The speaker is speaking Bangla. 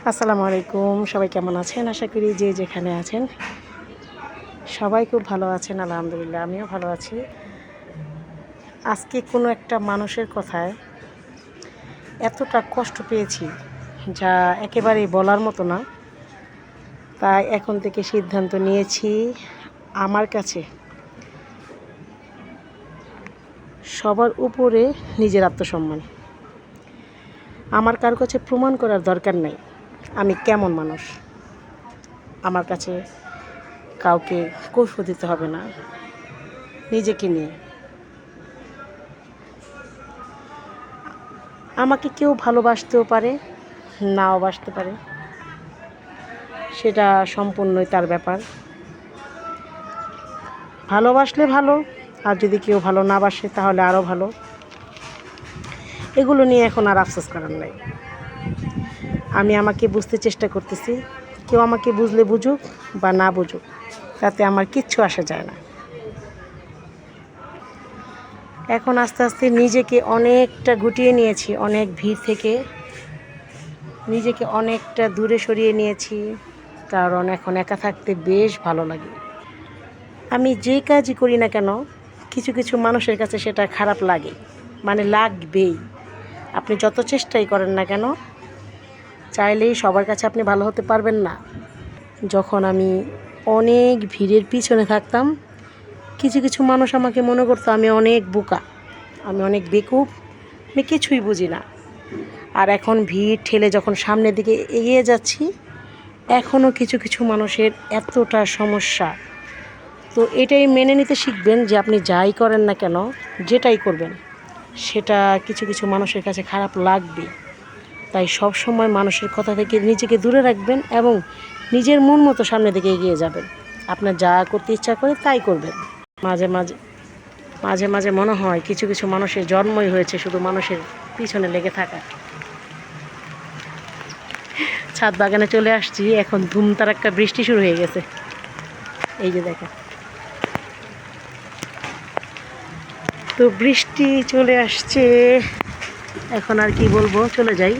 আসসালামু আলাইকুম। সবাই কেমন আছেন? আশা করি যে যেখানে আছেন সবাই খুব ভালো আছেন। আলহামদুলিল্লাহ আমিও ভালো আছি। আজকে কোনো একটা মানুষের কথায় এতটা কষ্ট পেয়েছি যা একেবারেই বলার মতো না। তাই এখন থেকে সিদ্ধান্ত নিয়েছি, আমার কাছে সবার উপরে নিজের আত্মসম্মান। আমার কারো কাছে প্রমাণ করার দরকার নেই আমি কেমন মানুষ। আমার কাছে কাউকে কৈফিয়ত দিতে হবে না নিজেকে নিয়ে। আমাকে কেউ ভালোবাসতেও পারে, নাও বাসতে পারে, সেটা সম্পূর্ণই তার ব্যাপার। ভালোবাসলে ভালো, আর যদি কেউ ভালো না বাসে তাহলে আরও ভালো। এগুলো নিয়ে এখন আর আফসোস করার নাই। আমি আমাকে বুঝতে চেষ্টা করতেছি। কেউ আমাকে বুঝলে বুঝুক বা না বুঝুক, তাতে আমার কিচ্ছু আসে যায় না। এখন আস্তে আস্তে নিজেকে অনেকটা গুটিয়ে নিয়েছি, অনেক ভিড় থেকে নিজেকে অনেকটা দূরে সরিয়ে নিয়েছি, কারণ এখন একা থাকতে বেশ ভালো লাগে। আমি যে কাজই করি না কেন, কিছু কিছু মানুষের কাছে সেটা খারাপ লাগে, মানে লাগবেই। আপনি যত চেষ্টাই করেন না কেন, চাইলেই সবার কাছে আপনি ভালো হতে পারবেন না। যখন আমি অনেক ভিড়ের পিছনে থাকতাম, কিছু কিছু মানুষ আমাকে মনে করতো আমি অনেক বোকা, আমি অনেক বেকুব, আমি কিছুই বুঝি না। আর এখন ভিড় ঠেলে যখন সামনের দিকে এগিয়ে যাচ্ছি, এখনও কিছু কিছু মানুষের এতটা সমস্যা। তো এটাই মেনে নিতে শিখবেন যে আপনি যাই করেন না কেন, যেটাই করবেন, সেটা কিছু কিছু মানুষের কাছে খারাপ লাগবে। তাই সব সময় মানুষের কথা থেকে নিজেকে দূরে রাখবেন এবং নিজের মন মতো সামনের দিকে এগিয়ে যাবেন। আপনার যা করতে ইচ্ছা করে তাই করবেন। মাঝে মাঝে মাঝে মাঝে মনে হয় কিছু কিছু মানুষের জন্মই হয়েছে শুধু মানুষের পিছনে লেগে থাকা। ছাদ বাগানে চলে আসছি, এখন ধুমতারাক্কা বৃষ্টি শুরু হয়ে গেছে। এই যে দেখেন, তো বৃষ্টি চলে আসছে। এখন আর কি বলবো, চলে যাই।